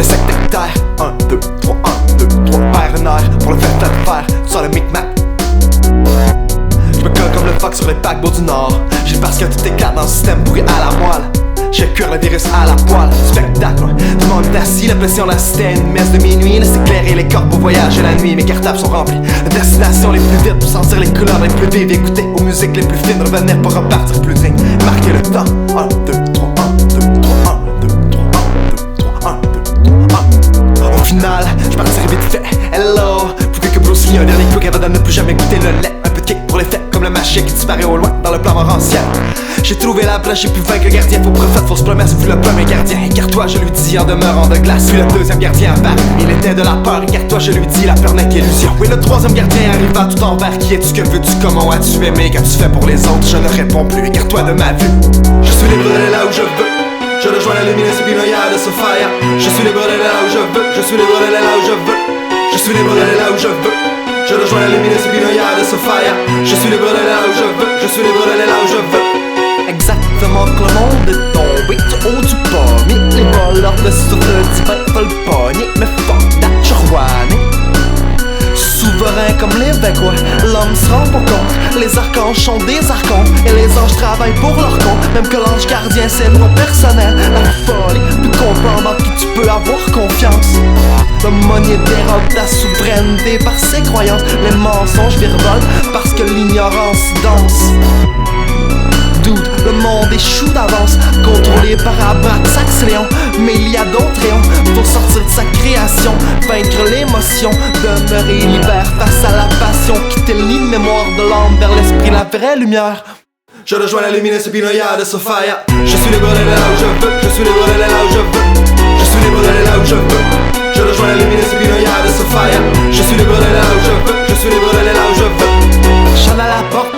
les sectaires. 1, 2, 3, 1, 2, 3, père de nerfs pour le fait de faire. Tu sors le micmac. Je me colle comme le fuck sur les paquebots du Nord. J'ai parce que tout éclate dans le système pourri à la moelle. J'ai cuire le virus à la poêle. Spectacle, tout le monde est assis, l'impression d'assister à une messe de minuit. Laisse éclairer les corps pour voyager la nuit. Mes cartables sont remplis de destinations les plus vides pour sentir les couleurs les plus vives. Écouter aux musiques les plus fines, revenir pour repartir plus digne. Marquer le temps. 1, 2, 3, 1, 2, 3, 1, 2, 3, 1, 2, 3, 1, 2, 3, 1. Au final, je partirai vite fait. Hello, pour que Bruce Lee un dernier coup avant de ne plus jamais goûter le lait. Un peu de kick pour les faits, comme le machin qui disparaît au loin dans le plan moranciel. J'ai trouvé la plage, j'ai pu vaincre le gardien. Faux prophète, fausse promesse, vu le premier gardien. Écarte-toi, je lui dis en demeurant de glace. Puis le deuxième gardien apparaît, il était de la peur. Écarte-toi, je lui dis, la peur n'est qu'illusion. Oui, le troisième gardien arriva tout en vert. Qui es-tu, que veux-tu, comment as-tu aimé? Qu'as-tu fait pour les autres? Je ne réponds plus, écarte-toi de ma vue. Je suis libre d'aller là où je veux. Je rejoins la lumineuse Spinoya de Sophia. Je suis libre d'aller là où je veux. Je suis libre d'aller là où je veux. Je suis libre d'aller là où je veux. Je rejoins la lumineuse Spinoya de Sophia. Je suis libre d'aller là où je veux. Je suis libre d'aller là où je veux. Exactement que le monde est tombé du haut du pommier. Les voleurs de souffle divin veulent pogner. Mais fuck that, je rouané. Souverain comme l'évêque, ouais, l'homme se rend pas compte. Les archanges sont des archontes et les anges travaillent pour leur compte. Même que l'ange gardien c'est le nom personnel. La folie, plus comprendre en qui tu peux avoir confiance. Le monnier dérobe ta souveraineté par ses croyances. Les mensonges virevolent parce que l'ignorance danse. Dude, le monde échoue d'avance, contrôlé par Abraxas Léon. Mais il y a d'autres rayons pour sortir de sa création, vaincre l'émotion, demeurer libère face à la passion, quitter le nid de mémoire de l'âme vers l'esprit, la vraie lumière. Je rejoins la lumineuse Spinoya de Sophia. Je suis libre d'aller là où je veux. Je suis libre d'aller là où je veux. Je suis libre d'aller là où je veux. Je rejoins la lumineuse Spinoya de Sophia. Je suis libre d'aller là où je veux. Je suis libre d'aller là où je veux. J'en à la porte.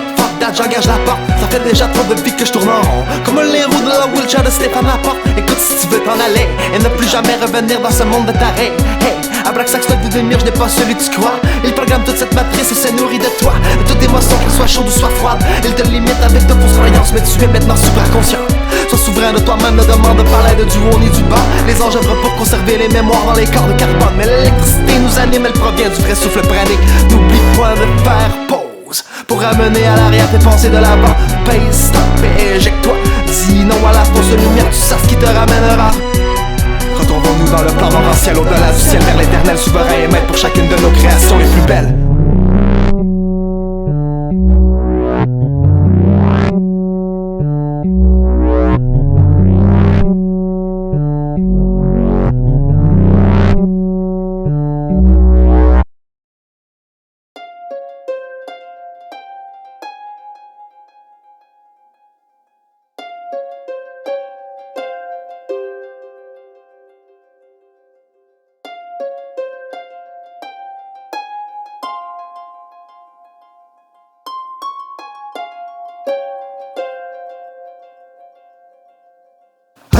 J'engage la porte, ça fait déjà trop de vie que je tourne en rond. Comme les roues de la wheelchair de Stéphane Laporte. Écoute, si tu veux t'en aller et ne plus jamais revenir dans ce monde de taré. Hey, Abraxas stock de demi, je n'ai pas celui que tu crois. Il programme toute cette matrice et se nourrit de toi. De toute émotion, qu'elle soit chaude ou soit froide. Il te limite avec de fausses croyances, mais tu es maintenant super conscient. Sois souverain de toi-même, ne demande pas l'aide du haut ni du bas. Les anges œuvrent pour conserver les mémoires dans les corps de carbone. Mais l'électricité nous anime, elle provient du vrai souffle pranique. N'oublie point de faire pause pour ramener à l'arrière tes pensées de l'avant. Paye, stop et éjecte-toi. Dis non à la fausse lumière, tu sais ce qui te ramènera. Retrouvons-nous dans le plan moranciel, au-delà du ciel, vers l'éternel souverain et maître pour chacune de nos créations les plus belles.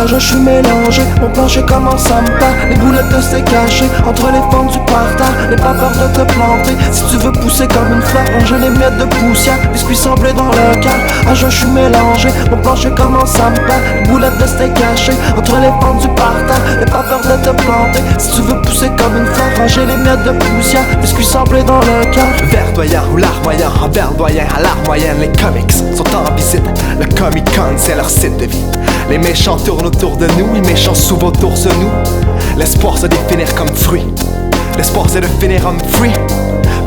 Je suis mélangé, mon plancher commence à me battre. Les boulettes de s'est caché entre les fentes du parterre. N'aie pas peur de te planter, si tu veux pousser comme une fleur. Ranger les miettes de poussière, biscuits semblés dans le cœur. Je suis mélangé, mon plancher commence à me battre. Les boulettes de s'est caché entre les fentes du parterre. N'aie pas peur de te planter, si tu veux pousser comme une fleur. Ranger les miettes de poussière, biscuits semblés dans le cœur. Verdoyant ou larmoyant, en verdoyant à l'art moyenne. Les comics sont en visite, le Comic Con c'est leur site de vie. Les méchants tournent autour de nous, les méchants souvent autour de nous. L'espoir c'est de finir comme fruit. L'espoir c'est de finir homme free.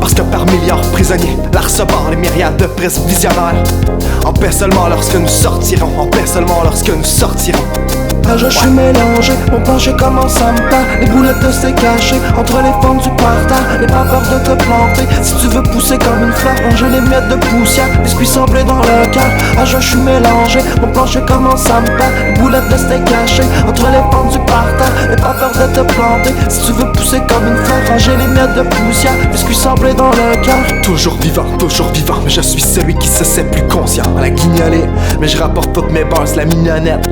Parce que par milliards prisonniers, la recevoir les myriades de prises visionnaires. En paix seulement lorsque nous sortirons, en paix seulement lorsque nous sortirons. Je suis mélangé, mon plancher commence à me battre. Les boulettes de s'est caché entre les fentes du parterre. N'aie pas peur de te planter, si tu veux pousser comme une fleur. Ranger les miettes de poussière, biscuits semblés dans le cœur. Je suis mélangé, mon plancher commence à me battre. Les boulettes de s'est caché entre les fentes du parterre. N'aie pas peur de te planter, si tu veux pousser comme une fleur. Ranger les miettes de poussière, biscuits semblés dans le cœur. Toujours vivant, mais je suis celui qui se sait plus conscient. À la guignolée, mais je rapporte toutes mes bars, la mignonnette.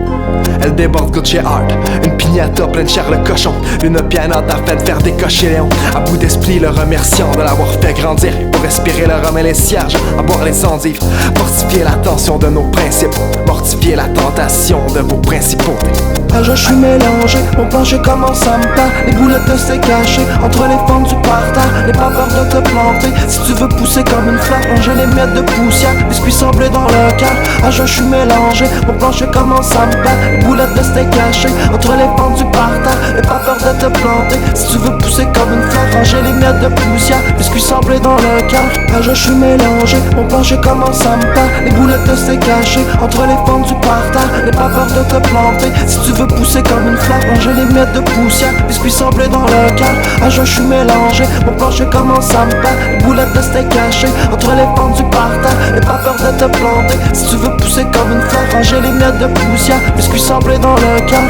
Elle déborde Gucci Hard, une piñata pleine de chair le cochon, une pianote afin de faire décocher Léon. À bout d'esprit le remerciant de l'avoir fait grandir, pour respirer le rhum et les cierges, à boire les endives, fortifier la tension de nos principes, mortifier la tentation de vos principautés. Ah, je suis mélangé, mon plancher commence à me part. Les boulettes de s'est caché entre les fentes du parterre. N'aie pas peur de te planter, si tu veux pousser comme une fleur, manger les miettes de poussière, biscuits semblés dans le cœur. Ah, je suis mélangé, mon plancher commence à me battre. Les boulettes de s'est caché entre les fentes du parterre. N'aie pas peur de te planter, si tu veux pousser comme une fleur, manger les miettes de poussière, biscuits semblés dans le cœur. Ah, je suis mélangé, mon plancher commence à me battre. Les boulettes de s'est caché entre les fentes du parterre. N'aie pas peur de te planter, si tu veux pousser comme une fleur, manger les miettes de poussière, biscuits semblés dans le cœur. Ah, je suis mélangé, mon plancher commence à me battre. Les boulettes de steak cachées entre les fentes du parterre. N'aie pas peur de te planter, si tu veux pousser comme une fleur, manger les miettes de poussière, biscuits semblés dans le cœur.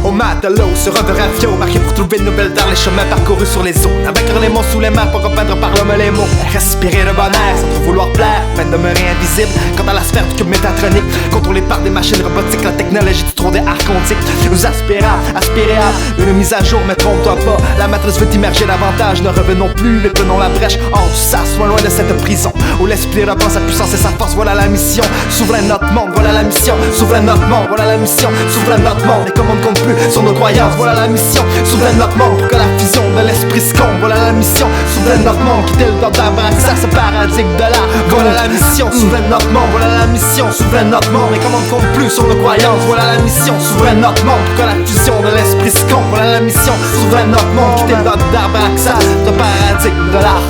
Au matelot, sur un de ravio, marqué pour trouver une nouvelle dans les chemins parcourus sur les eaux. Avec les mots sous les mains pour repeindre par l'homme les mots. Respirer le bonheur sans trop vouloir plaire, peine de demeurer invisible. Quant à la sphère du cube métatronique, contrôlée par des machines robotiques, la technologie du trône des archontiques. Nous aspirer à une mise à jour, mais trompe-toi pas. La matrice veut immerger davantage, ne revenons plus et prenons la brèche hors du sas, loin de cette prison où l'esprit reprend sa puissance et sa force. Voilà la mission, souverain de notre monde, voilà la mission, souverain de notre monde, voilà la mission, souverain de notre monde. Et comme on ne compte plus sur nos croyances, voilà la mission, souverain de notre monde, pour que la fusion de l'esprit se comble. Voilà la mission, souverain de notre monde, quitter le temps d'avancer ce paradigme de l'art. Voilà la mission, souverain de notre monde, voilà la mission, souverain de notre monde. Et comme on ne compte plus sur nos croyances, voilà la mission, souverain de notre monde, pour que la fusion de l'esprit se comble. Voilà la mission, souverain de notre monde, quitter le temps d'avancer ce paradigme de l'art.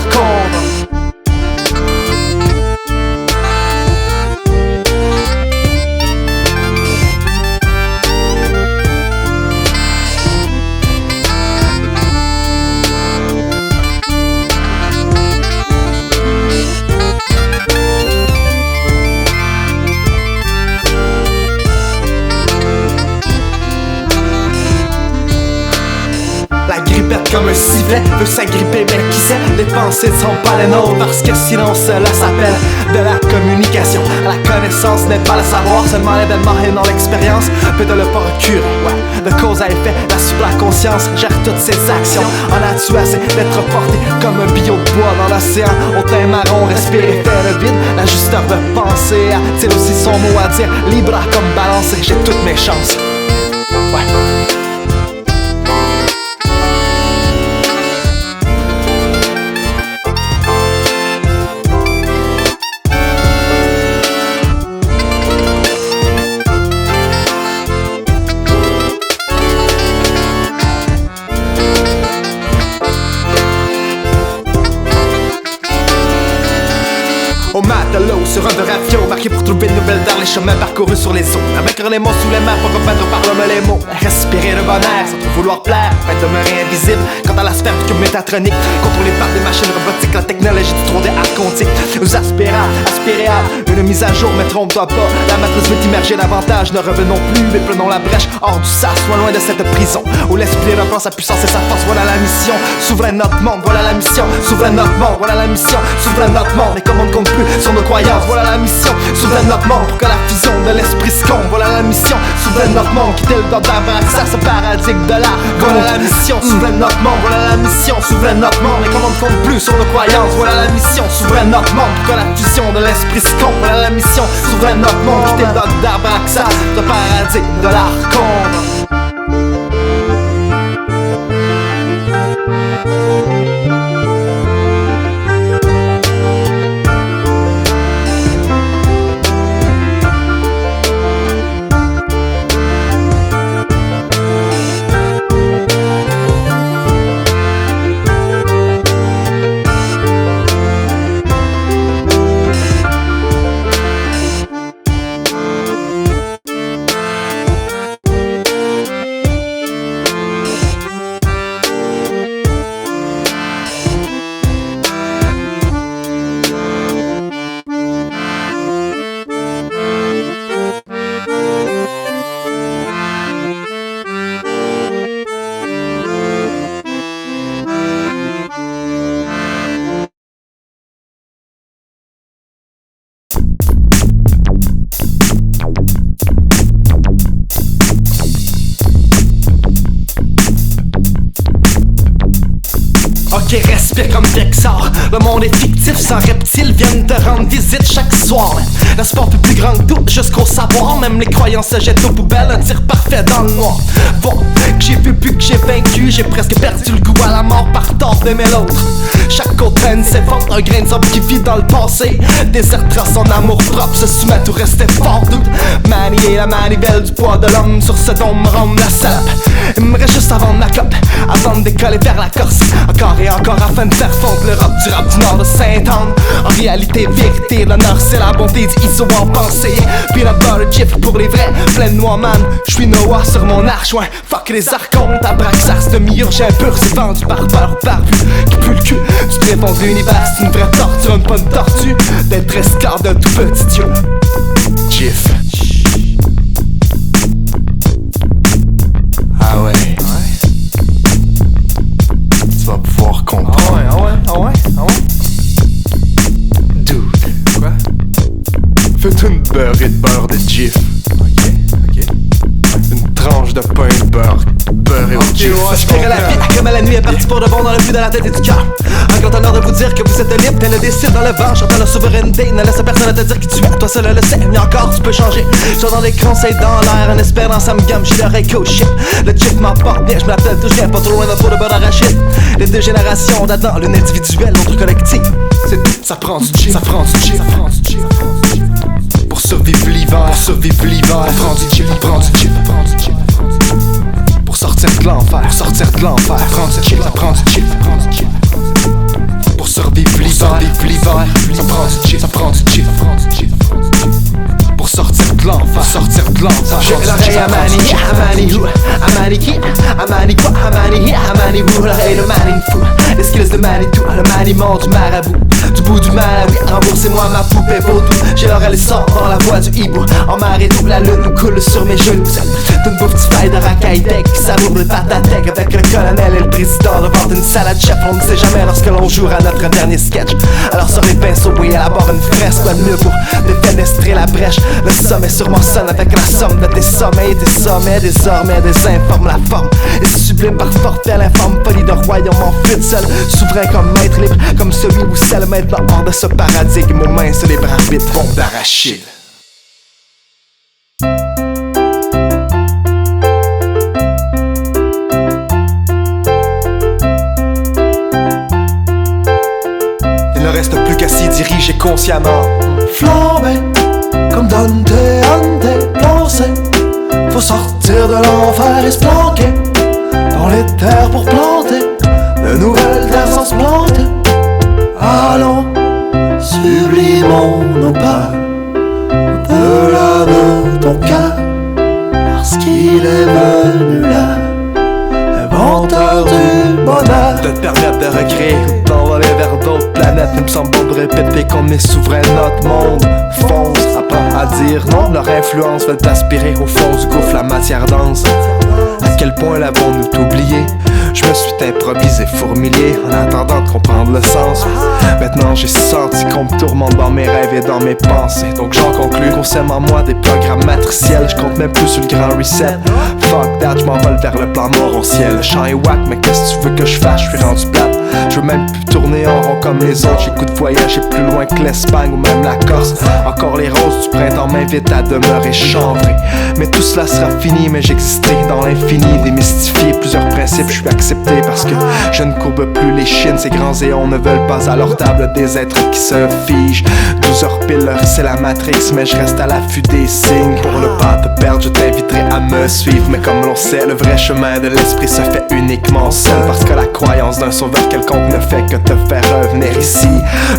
Comme un sifflet veut s'agripper, mais qui sait, les pensées ne sont pas les nôtres, parce que sinon cela s'appelle de la communication. La connaissance n'est pas le savoir, seulement l'événement et non l'expérience peut te le procurer. Ouais. De cause à effet, la supraconscience gère toutes ses actions. En as-tu assez d'être porté comme un billot de bois dans l'océan, au teint marron, respirer, faire le vide. L'ajusteur de pensée a-t-il aussi son mot à dire? Libre comme balancer, j'ai toutes mes chances. Ouais. Au matelot, sur un de ravio, marqué pour trouver une nouvelle dans les chemins parcourus sur les eaux. Avec les mots sous les mains pour repeindre par l'homme les mots. Respirer le bonheur sans trop vouloir plaire, peine de demeurer invisible. Quant à la sphère du cube métatronique, contrôlée par des machines robotiques, la technologie du trône des archontiques. Nous aspirer à une mise à jour, mais trompe-toi pas. La matrice veut immerger davantage, ne revenons plus et prenons la brèche hors du sas, loin de cette prison où l'esprit reprend sa puissance et sa force. Voilà la mission, souverain de notre monde, voilà la mission, souverain de notre monde, voilà la mission, souverain de notre monde. Et comme on ne compte plus sur nos croyances, voilà la mission, souverain de notre monde, pour que la fusion de l'esprit se comble. Voilà la mission, souverain de notre monde, quitter le temps d'avancer ce paradigme de l'art. Voilà la mission, souverain de notre monde, voilà la mission, souverain de notre monde. Et comme on ne compte plus sur nos croyances, voilà la mission, souverain de notre monde, pour que la fusion de l'esprit se comble. Voilà la mission, souverain de notre monde, quitter le temps d'avancer ce paradigme de l'art. J'inspire comme Dexar. Le monde est fictif, sans reptiles viennent te rendre visite chaque soir. L'espoir fait plus grand que tout, jusqu'au savoir. Même les croyances se jettent aux poubelles, un tir parfait dans le noir. Bon, que j'ai vu plus que j'ai vaincu, j'ai presque perdu le goût à la mort par tort d'aimer l'autre. Chaque côte traîne ses fortes, un grain de sable qui vit dans le passé. Désertera son amour propre, se soumettre ou rester fort. Doute, manier la manivelle du poids de l'homme sur ce dôme me rendre la salope. Il me reste juste à vendre ma clope, avant de décoller vers la Corse. Encore et encore afin de faire fondre l'Europe du rap du nord de Saint-Anne. En réalité, vérité, l'honneur c'est la bonté du ISO en pensée. Peanut butter chip pour les vrais, plein de noix man. J'suis Noah sur mon arche, ouais. Fuck les archontes, Abraxas, demi-urgent pur. C'est vendu par peur barbu qui pue le cul du tréfonds de l'univers. C'est une vraie torture, pas une tortue d'être esclave d'un tout petit dieu. Jiff. Ah ouais. Tu vas pouvoir comprendre. Ah ouais. Dude. Quoi? Fais-toi une beurrée de beurre de Jiff. Ok. Une tranche de pain de beurre. Beurré au Jiff. Je verrai la vie comme à la nuit est partie pour de bon dans le but de la tête et du cœur. Encore honneur de vous dire que vous êtes libre, tel le décide dans le vent. J'entends la souveraineté, ne laisse personne te dire qui tu es. Toi seul le sais, mais encore tu peux changer. J'entends des conseils dans l'air, en espérant ça me gamme, j'ai l'oreille coach shit. Le chip m'emporte bien, je m'appelle tout, je viens pas trop loin de peau de beurre d'arachide. Les deux générations d'Adam, l'une individuelle, l'autre collective. C'est tout, ça prend du G, ça prend du G. Pour survivre l'hiver, on prend du G, on prend du G. Pour sortir de l'enfer, prends du G, ça prend du G. Pour survivre l'hiver, ça prend du G. Pour sortir de l'enfer, j'ai l'oreille à Mani, l'oreille de Mani fou. Les skills de Manitou, le maniement du marabout. Du bout du Malawi, remboursez-moi ma poupée vaudou. J'ai l'oreille sort dans la voix du hibou. En marée d'eau, la lune coule sur mes genoux. C'est une bouffe du faille de racaille deck qui savoure le patatec avec le colonel et le président devant une salade chef. On ne sait jamais lorsque l'on jouera notre dernier sketch. Alors sur les pinceaux, oui, à la barre une fresque. Quoi de mieux pour défenestrer la brèche. Le sommet sûrement sonne avec la somme de tes sommets et tes sommets. Désormais désinforme la forme et sublime par forfait l'informe folie de royaume en fuite seul. Souverain comme maître libre, comme celui ou celle maintenant hors de ce paradigme. Aux mains sur les bras arbitres, bombe d'arachide. Il ne reste plus qu'à s'y diriger consciemment. Flambé, comme Dante, Ante, pensé. Faut sortir de l'enfer et se planquer dans les terres pour planter de nouvelles terres sans se planter. Allons, sublimons nos pas au-delà de ton cœur, parce qu'il est venu là, inventeur du bonheur. De te permettre de recréer, d'envoler vers d'autres planètes. Il me semble bon de répéter qu'on est souverain, notre monde fonce. Apprends à dire non, leur influence veut t'aspirer au fond du gouffre, la matière dense. À quel point l'avons-nous oublié? Je me suis improvisé fourmilier en attendant de comprendre le sens. Maintenant j'ai senti qu'on me tourmente dans mes rêves et dans mes pensées. Donc j'en conclus qu'on sème en moi des programmes matriciels. Je compte même plus sur le grand reset. Fuck that, je m'envole vers le plan morontiel. Le chant est whack, mais qu'est-ce que tu veux que je fasse? Je suis rendu plate. Je veux même plus tourner en rond comme les autres. J'ai goût de voyager plus loin que l'Espagne ou même la Corse. Encore les roses du printemps m'invitent à demeurer chanvré. Mais tout cela sera fini, mais j'existerai dans l'infini. Démystifier plusieurs principes, je suis accepté parce que je ne courbe plus les chines. Ces grands éons ne veulent pas à leur table des êtres qui se figent. 12 heures pile, c'est la Matrix, mais je reste à l'affût des signes. Pour ne pas te perdre, je t'inviterai à me suivre. Mais comme l'on sait, le vrai chemin de l'esprit se fait uniquement seul, parce que la croyance d'un sauveur quelconque ne fait que te faire revenir ici.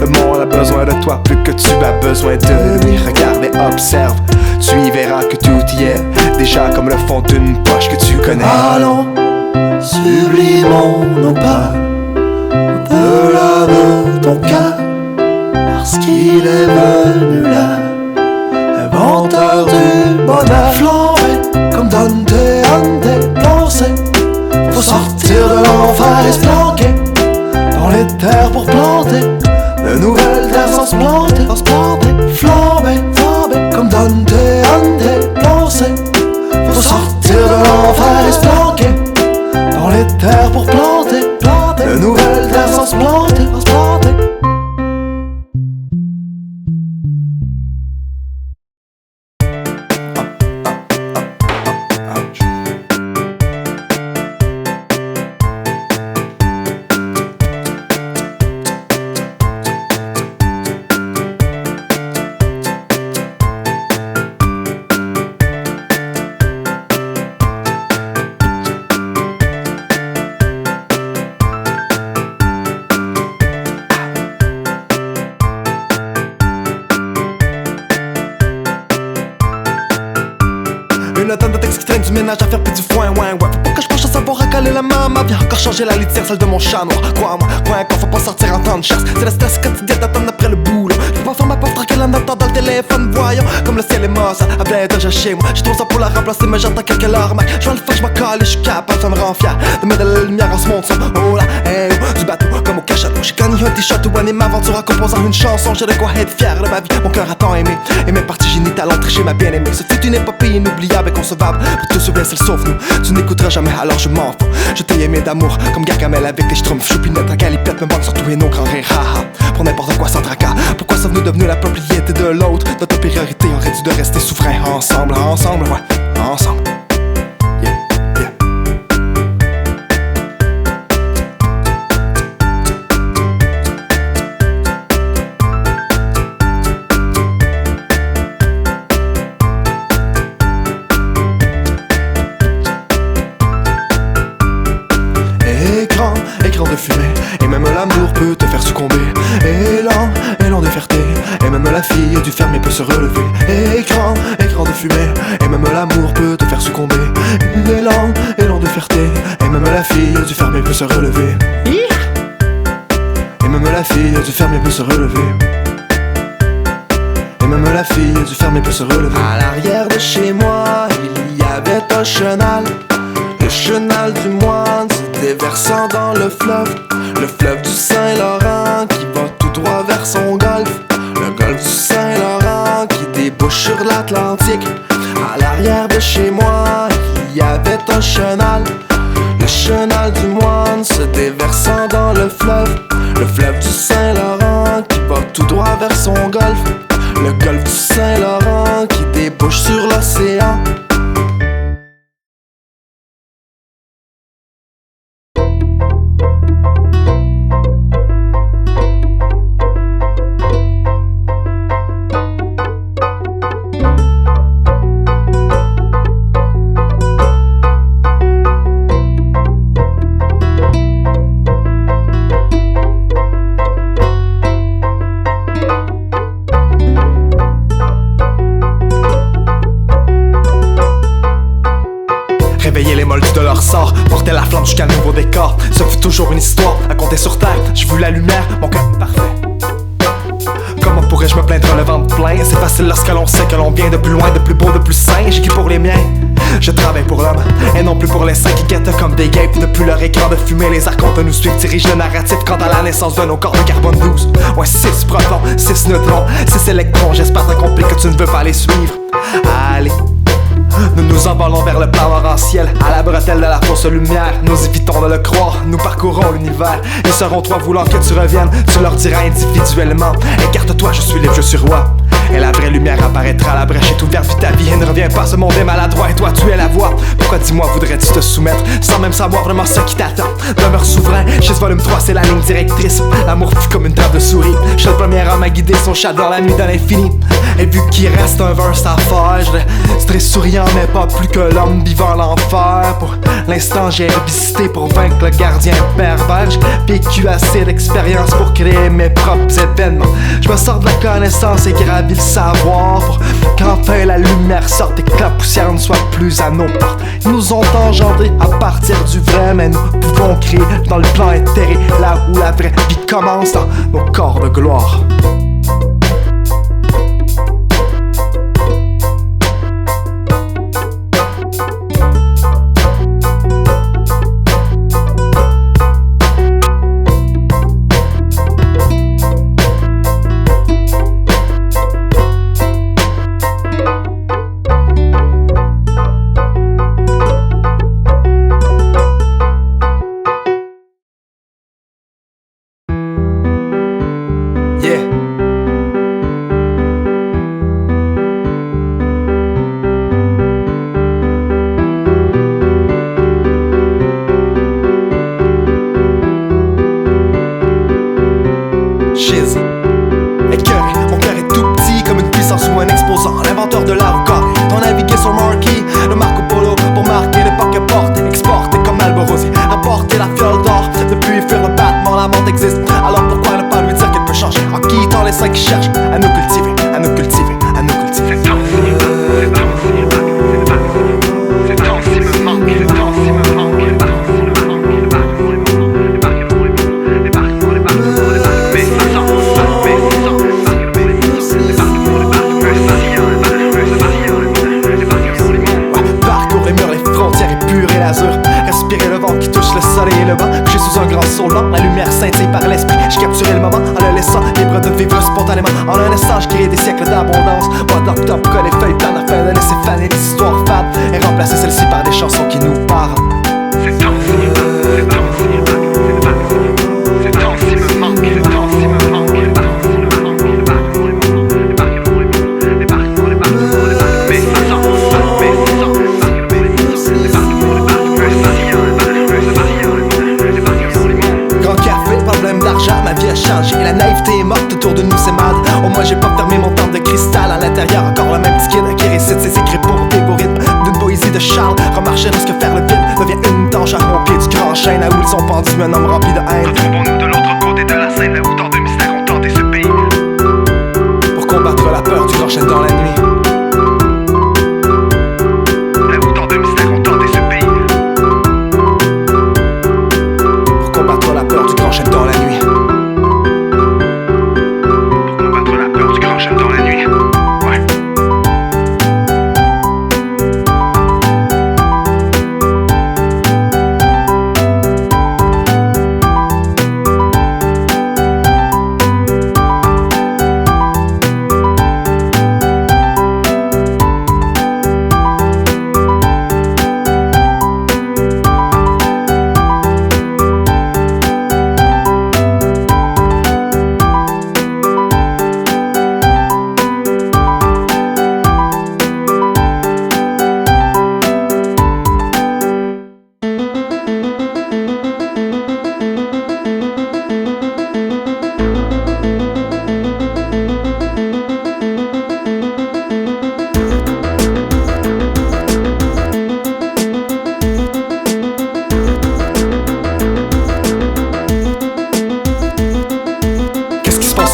Le monde a besoin de toi plus que tu as besoin de lui. Regarde et observe, tu y verras que tout y est déjà comme le fond d'une poche que tu connais. Allons, sublimons nos pas au-delà de ton cœur, parce qu'il est venu là, inventeur du bonheur. Flambé, comme Dante, Ante, pensé. Faut sortir de l'enfer et se planquer dans les terres pour planter de nouvelles terres sans se planter. Flambé, comme Dante, Ante, pensé. Faut sortir de l'enfer et se planquer dans les terres pour planter de nouvelles terres sans se planter. la tonne de texte qui traîne, du ménage à faire puis du foin, ouais. Faut pas que je penche à savoir à caler la maman. Viens encore changer la litière, celle de mon chat noir. Crois-moi, quand faut pas sortir en temps de chasse. C'est le stress quotidien d'attendre après le boulot. Je peux pas faire ma porte tranquille en attendant le téléphone, voyons. Comme le ciel est mort, ça avait déjà chez moi. J'ai trop ça pour la remplacer, mais j'entends quelques larmes. Je vais le faire, je m'en colle et je suis capable, ça me rend fier de mettre de la lumière en ce monde sombre. Oh là, hey, oh, du bateau comme au cachot. J'ai gagné un t-shirt ou animé aventure en composant une chanson. J'ai de quoi être fier de ma vie, mon cœur a tant aimé. Et mes parties génitales ont triché ma bien-aimée. Ce fut une épopée inoubliable et concevable. Pour te souvenir, c'est le sauve-nous. Tu n'écouteras jamais, alors je m'en fous. Je t'ai aimé d'amour, comme Gargamel avec des schtroumpfs. Choupinette, un galipette, me manque surtout et nos grands rires. Haha, pour n'importe quoi sans tracas. Pourquoi sommes-nous devenus la propriété de l'autre? Notre priorité aurait dû de rester souverain. Ensemble, ouais, ensemble. Yeah, yeah. Écran de fumée, et même l'amour peut te faire succomber. Élan de fierté, et même la fille du fermier peut se relever. Écran de fumée, et même l'amour peut te faire succomber. Élan de fierté, et même la fille du fermier peut se relever. Et même la fille du fermier peut se relever. Et même la fille du fermier peut se relever. À l'arrière de chez moi, il y avait un chenal. Le chenal du moine se déversant dans le fleuve du Saint-Laurent qui va tout droit vers son golfe. Le golfe du Saint-Laurent qui débouche sur l'Atlantique. À l'arrière de chez moi, il y avait un chenal. Le chenal du moine se déversant dans le fleuve du Saint-Laurent qui va tout droit vers son golfe. Le golfe du Saint-Laurent qui débouche sur l'océan. Réveiller les moldus de leur sort, porter la flamme jusqu'à nouveau décor. Ce fut toujours une histoire à compter sur terre. J'ai vu la lumière, mon cœur est parfait. Comment pourrais-je me plaindre le ventre plein? C'est facile lorsque l'on sait que l'on vient de plus loin, de plus beau, de plus sain. J'écris pour les miens, je travaille pour l'homme et non plus pour les saints qui guettent comme des guêpes. Depuis leur écran de fumée, les archons de nous suivent, dirigent le narratif quant à la naissance de nos corps de carbone 12. Ouais, 6 protons, 6 neutrons, 6 électrons. J'espère t'as compris que tu ne veux pas les suivre. Allez, nous nous envolons vers le plan arc-en-ciel, à la bretelle de la fausse lumière. Nous évitons de le croire, nous parcourons l'univers. Ils seront toi voulant que tu reviennes, tu leur diras individuellement: écarte-toi, je suis libre, je suis roi. Et la vraie lumière apparaîtra, la brèche est ouverte, vis ta vie et ne reviens pas, ce monde est maladroit et toi tu es la voix. Pourquoi, dis-moi, voudrais-tu te soumettre sans même savoir vraiment ce qui t'attend? Demeure souverain, chez ce volume 3 c'est la ligne directrice. L'amour fut comme une table de souris, je suis le premier homme à guider son chat dans la nuit de l'infini. Et vu qu'il reste un verse à faire, je serai souriant mais pas plus que l'homme vivant l'enfer. Pour l'instant j'ai visité pour vaincre le gardien pervers. J'ai vécu assez d'expérience pour créer mes propres événements. Je me sors de la connaissance et gravis le savoir pour qu'enfin la lumière sorte et que la poussière ne soit plus à nos portes. Ils nous ont engendrés à partir du vrai, mais nous pouvons créer dans le plan éthéré, là où la vraie vie commence, dans nos corps de gloire. instantanément en un instant je crée des siècles d'abondance. Moi top que les feuilles planes afin de laisser faner des histoires fades et remplacer celles-ci par des chansons qui nous parlent. C'est temps si me manque, c'est temps si me manque. Ma vie a changé, la naïveté est morte autour de nous, c'est mal. Au moins j'ai pas fermé mon temple de cristal. À l'intérieur encore le même skin qui récite ses écrits pour des beaux rythmes d'une poésie de Charles. Remarcher lorsque faire le vide devient une tâche à mon pied du grand chêne. Là où ils sont pendus, un homme rempli de haine. Retrouvons-nous de l'autre côté de la Seine, là où tant de mystères ont tenté ce pays. Pour combattre la peur du grand chêne dans la nuit. Là où tant de mystères ont tenté ce pays. Pour combattre la peur du grand chêne dans la nuit. Dans la nuit, ouais.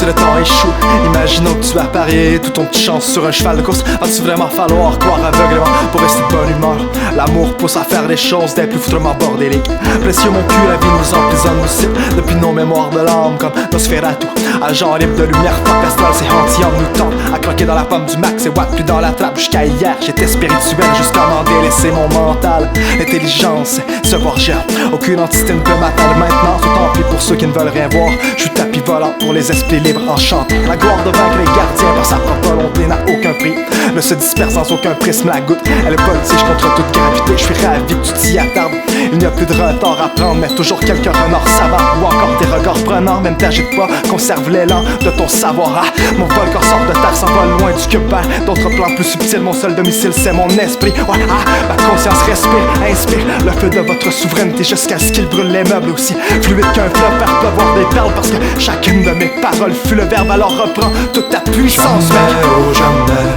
Le temps échoue, imaginons que tu as parié toute ton petit chance sur un cheval de course. Va-tu vraiment falloir croire aveuglément pour rester de bonne humeur? L'amour pousse à faire des choses des plus foutrement bordéliques. Précieux mon cul, la vie nous emprisonne, nous cible depuis nos mémoires de l'âme comme Nosferatu. Agent libre de lumière, fuck astral, c'est anti-homme nous tente à croquer dans la pomme du max et watt plus dans la trappe. Jusqu'à hier, j'étais spirituel jusqu'à m'en délaisser mon mental. L'intelligence, se voir géant, aucune entité ne peut m'atteindre maintenant. Tout tant pis pour ceux qui ne veulent rien voir. Je suis tapis volant pour les esprits libres enchantés. La gloire de vaincre les gardiens par sa propre volonté n'a aucun prix. Ne se disperse sans aucun prisme la goutte. Elle voltige contre toute gravité. Je suis ravi que tu t'y attardes. Il n'y a plus de retard à prendre, mais toujours quelques renards savants ou encore des regards prenants. Même t'agite pas, conserve l'élan de ton savoir. Ah, mon volcan sort de terre, s'envole loin du cube vert. D'autres plans plus subtils, mon seul domicile c'est mon esprit. Ouais, ah, ma conscience respire, inspire le feu de votre souveraineté jusqu'à ce qu'il brûle les meubles aussi fluide qu'un fleuve faire pleuvoir des perles. Parce que chacune de mes paroles fut le verbe, alors reprends toute ta puissance. Jamais, oh jamais.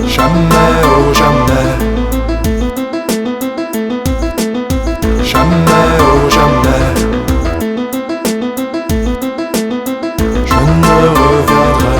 Jamais, oh jamais. Jamais, oh jamais. Je ne reviendrai.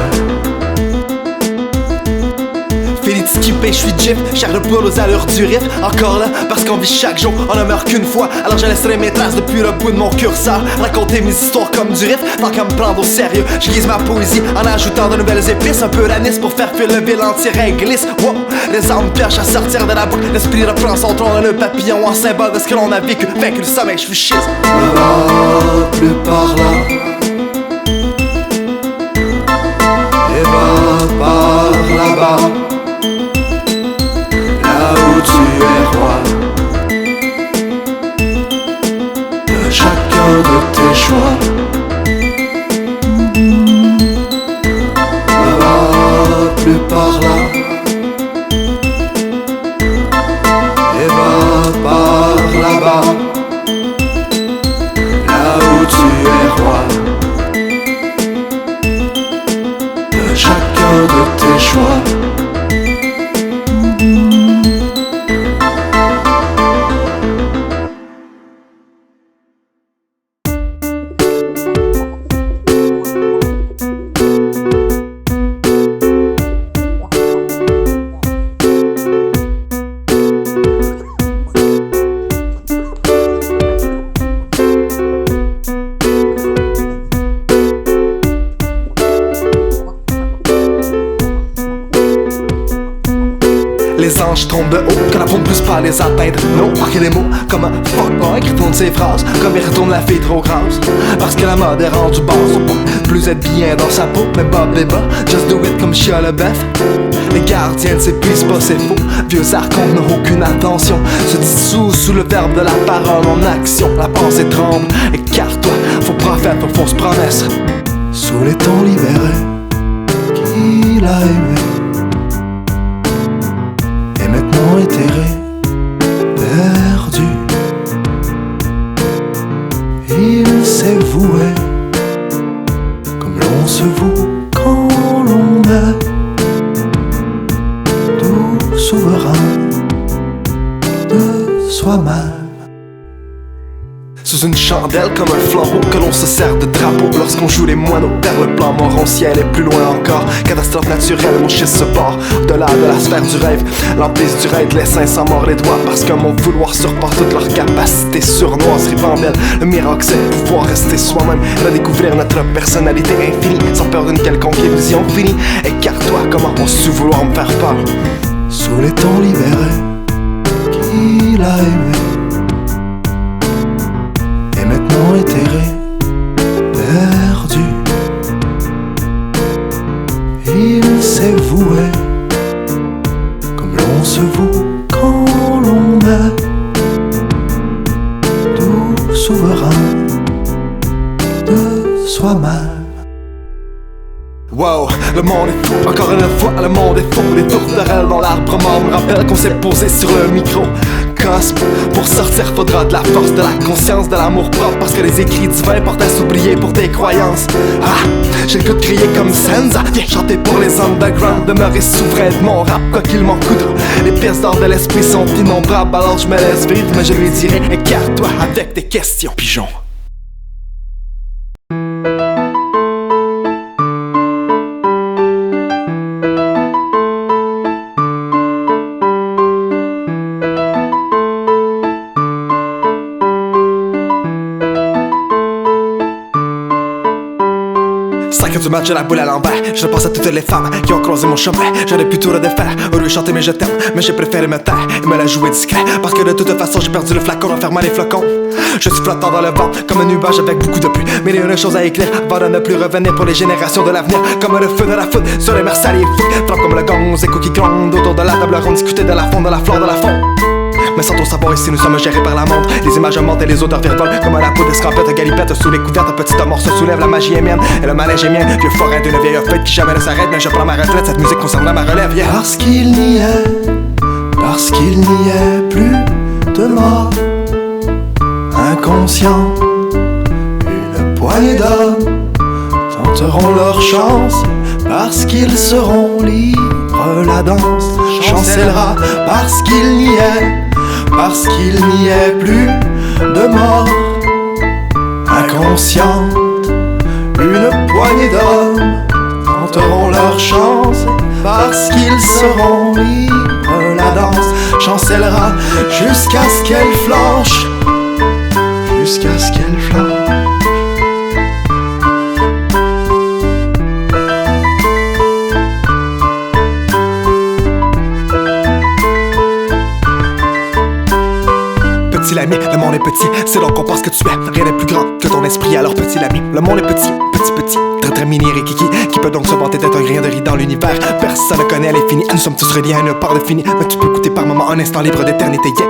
Félix Kippé, je suis Jeff, chair de poule aux allures du riff. Encore là, parce qu'on vit chaque jour, on ne meurt qu'une fois. Alors je laisserai mes traces depuis le bout de mon curseur. Raconter mes histoires comme du riff, tant qu'à me prendre au sérieux. Je lise ma poésie en ajoutant de nouvelles épices. Un peu d'anis pour faire fuir le bilan tiré glisse. Wow, les armes piochent à sortir de la boucle. L'esprit reprend son tronc dans le papillon en symbole de ce que l'on a vécu. Vaincu le sommeil, je suis shit. Ne va plus par là. Et va par là-bas. Là où tu es roi de chacun de tes choix. Ne va plus par là. Et va par là-bas. Là où tu es roi de chacun de tes choix. les anges tombent de haut, que la peau ne puisse pas les atteindre. Non, marquer les mots comme un fuckboy qui retourne ses phrases, comme il retourne la fille trop grasse. Parce que la mode est rendue basse, on peut plus être bien dans sa peau. Mais Bob Débat, just do it comme Chia LeBeouf. Les gardiens de ses puissent pas, c'est faux. Vieux archontes n'ont aucune attention, se dissous sous le verbe de la parole en action. La pensée tremble, écarte-toi, faux prophète, fausse promesse. Sous les temps libérés qu'il a aimé et maintenant éthéré, perdu, il s'est voué comme l'on se voue quand l'on est tout souverain de soi-même. Sous une chandelle comme un flambeau que l'on se sert de drapeau. Lorsqu'on joue les moineaux, perd le plan mort en ciel et plus loin encore. Catastrophe naturelle, mon schiste se part au-delà de la sphère du rêve. L'emprise du raid, les seins s'en mord les doigts. Parce que mon vouloir surpasse toute leur capacité sournoise, ribambelle. Le miracle c'est de pouvoir rester soi-même, redécouvrir notre personnalité infinie, sans peur d'une quelconque illusion finie. Écarte-toi, comment penses-tu vouloir me faire peur? Sous les temps libérés qu'il a aimé et maintenant éthéré, perdu, il s'est voué comme l'on se voue quand l'on est tout souverain de soi-même. Wow, le monde est fou, encore une fois le monde est fou. Les tourterelles dans l'arbre mort me rappellent qu'on s'est posé sur le micro. Cosme, pour sortir faudra de la force, de la conscience, de l'amour propre. Parce que les écrits divins portent à s'oublier pour tes croyances. Ah, j'ai le goût de crier comme Senza, viens chanter pour les underground, demeurer souverain de mon rap quoi qu'il m'en coûte. Les pièces d'or de l'esprit sont innombrables, alors je me laisse vivre. Mais je lui dirai, écarte-toi avec tes questions, pigeon. Du match, j'ai la boule à l'envers. Je pense à toutes les femmes qui ont croisé mon chemin. J'aurais pu tout refaire, au lieu de chanter mais je t'aime. Mais j'ai préféré me taire et me la jouer discret. Parce que de toute façon j'ai perdu le flacon en fermant les flocons. Je suis flottant dans le vent comme un nuage avec beaucoup de pluie. Mais il y a une chose à écrire avant de ne plus revenir pour les générations de l'avenir. Comme le feu de la foudre sur les mers salées et fous. Frappe comme le gong aux échos qui grondent autour de la table ronde, discuter de la faune, de la flore, de la faune. Mais sans ton savoir ici nous sommes gérés par la montre. Les images montent et les odeurs virevolent comme la peau d'escampette, galipette sous les couvertes. Un petit mort se soulève, la magie est mienne et le manège est mien. Vieux forain d'une vieille fête qui jamais ne s'arrête. Mais je prends ma retraite, cette musique concerne ma relève, yeah. Parce qu'il n'y est plus de mort. Inconscient, une poignée d'hommes tenteront leur chance. Parce qu'ils seront libres, la danse chancellera. Parce qu'il n'y est plus de mort. Inconsciente, une poignée d'hommes tenteront leur chance. Parce qu'ils seront libres, la danse chancellera. Jusqu'à ce qu'elle flanche, jusqu'à ce qu'elle flanche. Petit l'ami, le monde est petit, c'est donc qu'on pense que tu es. Rien n'est plus grand que ton esprit, alors petit l'ami. Le monde est petit, petit, très très mini et kiki. Qui peut donc se vanter d'être un grain de riz dans l'univers? Personne ne connaît l'infini, nous sommes tous reliés à une part de fini. Mais tu peux goûter par moment un instant libre d'éternité, yeah.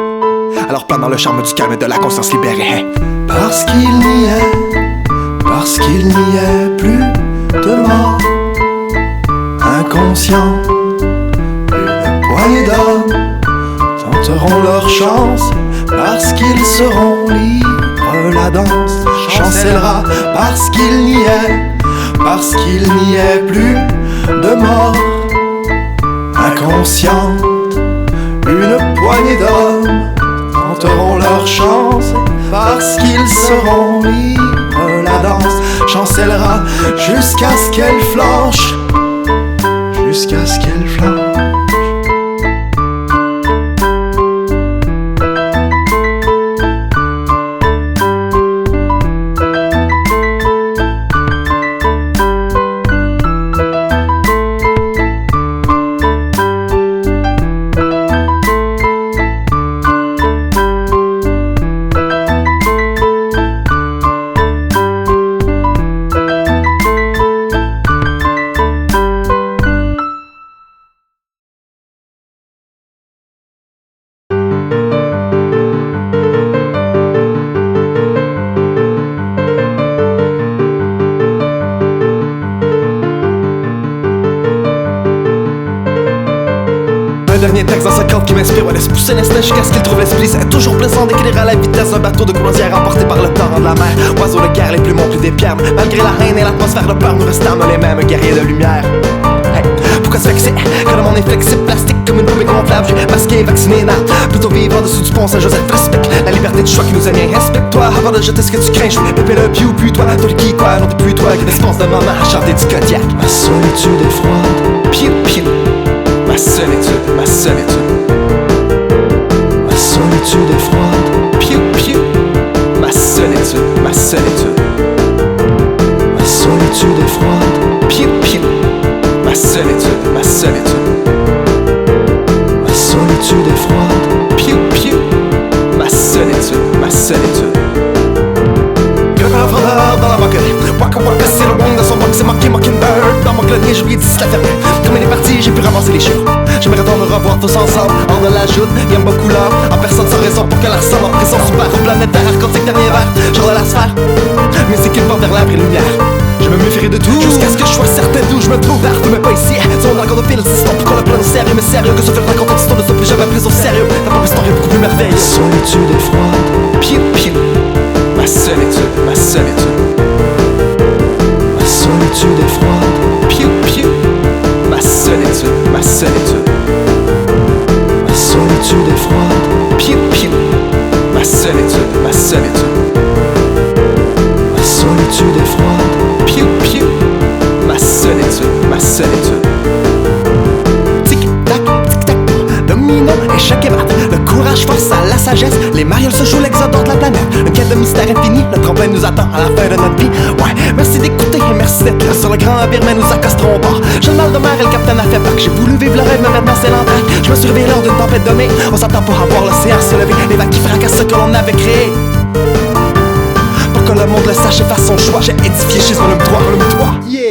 Alors plane dans le charme du calme et de la conscience libérée, hey. Parce qu'il n'y est plus de mort. Inconscient, une poignée d'hommes tenteront leur chance. Parce qu'ils seront libres, la danse chancellera. Parce qu'il n'y est plus de mort. Inconsciente, une poignée d'hommes tenteront leur chance. Parce qu'ils seront libres, la danse chancellera. Jusqu'à ce qu'elle flanche, jusqu'à ce qu'elle flanche. Un dernier texte dans 50 qui m'inspire, ouais, laisse pousser l'instinct jusqu'à ce qu'il trouve l'esprit. C'est toujours plaisant d'écrire à la vitesse d'un bateau de croisière emporté par le torrent de la mer. Oiseaux de guerre, les plumes ont pris des pierres. Malgré la haine et l'atmosphère de peur, nous restâmes les mêmes guerriers de lumière. Hey, pourquoi se vexer quand le monde est flexible, plastique comme une poupée gonflable? J'ai masqué, vacciné, n'a plutôt vivre en dessous du pont Saint-Joseph. Respecte la liberté de choix qui nous aime bien. Respecte-toi avant de jeter ce que tu crains. Je vais pépé le piou, puis toi, toi le qui, quoi, non, t'es plus toi. Qu'une espèce de moment à chanter du Kodiak. Ma solitude est froide. Piou, piou. Ma solitude, ma solitude. Ma solitude est froide. Piou, piou. Ma solitude, ma solitude. Ma solitude est froide. Piou, piou. Ma solitude, ma solitude. Ma solitude est froide. Piou, piou. Ma solitude, ma solitude. Dans la moquerie, waka waka c'est le wong dans son box, c'est Monkey Mockingbird. Dans mon grenier, je lui ai dit c'est la ferme. Comme il est parti, j'ai pu ramasser les chiffres. J'aimerais tant me revoir tous ensemble, hors de la joute, il aime beaucoup l'heure. En personne sans raison pour que la ressemble en prison super au planétaire, arc-en-ciel dernier verre, genre de la sphère. Mais c'est qu'il porte vers la vraie lumière. Je me méfierai de tout, jusqu'à ce que je sois certain d'où je me trouve. L'art mais pas ici, sur un dragon de fil, c'est pourquoi le plan est sérieux. Mais sérieux que ce fait raconte une histoire ne soit plus jamais prise au sérieux. Ta propre histoire est beaucoup plus merveilleuse. Ma solitude est froide. Piou, piou. Ma solitude, ma solitude. Ma solitude est froide. Piou, piou. Ma solitude, ma solitude. Ma solitude est froide. Piou, piou. Ma solitude, ma solitude. Ma solitude est froide. Piou, piou. Ma solitude, ma solitude. Tic-tac, tic-tac, domino, échec et mat. Le courage force à la sagesse. Les marioles se jouent l'exodore de la planète. Le quai de mystère infini, le tremplin nous attend à la fin de notre vie. Ouais, merci d'écouter et merci d'être là sur le grand navire, mais nous accosterons au bord. J'ai le mal de mer et le capitaine a fait peur. J'ai voulu vivre le rêve, mais maintenant c'est l'entraque. Je me suis réveillé lors d'une tempête de mai. On s'attend pour avoir l'océan se lever. Les vagues qui fracassent ce que l'on avait créé. Pour que le monde le sache et fasse son choix. J'ai édifié chez volume 3, volume 3. Yeah.